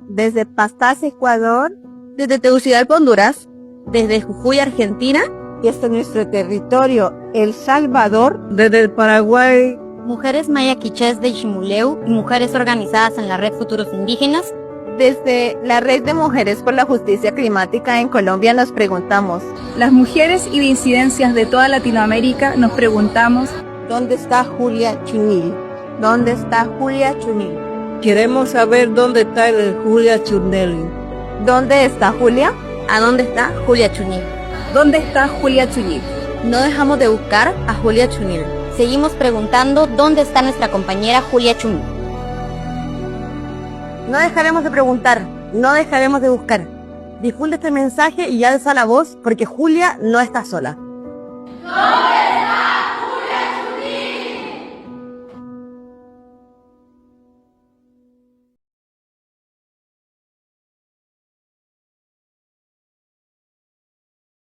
desde Pastaza, Ecuador, desde Tegucigalpa, Honduras, desde Jujuy, Argentina, y hasta nuestro territorio, El Salvador, desde el Paraguay. Mujeres maya quichés de Ximuleu y mujeres organizadas en la Red Futuros Indígenas. Desde la Red de Mujeres por la Justicia Climática en Colombia nos preguntamos, las mujeres y disidencias de toda Latinoamérica nos preguntamos, ¿dónde está Julia Chunil? ¿Dónde está Julia Chunil? Queremos saber dónde está el Julia Chunil. ¿Dónde está Julia? ¿A dónde está Julia Chunil? ¿dónde está Julia Chunil? No dejamos de buscar a Julia Chunil. Seguimos preguntando dónde está nuestra compañera Julia Chunil. No dejaremos de preguntar, no dejaremos de buscar. Difunde este mensaje y alza la voz porque Julia no está sola.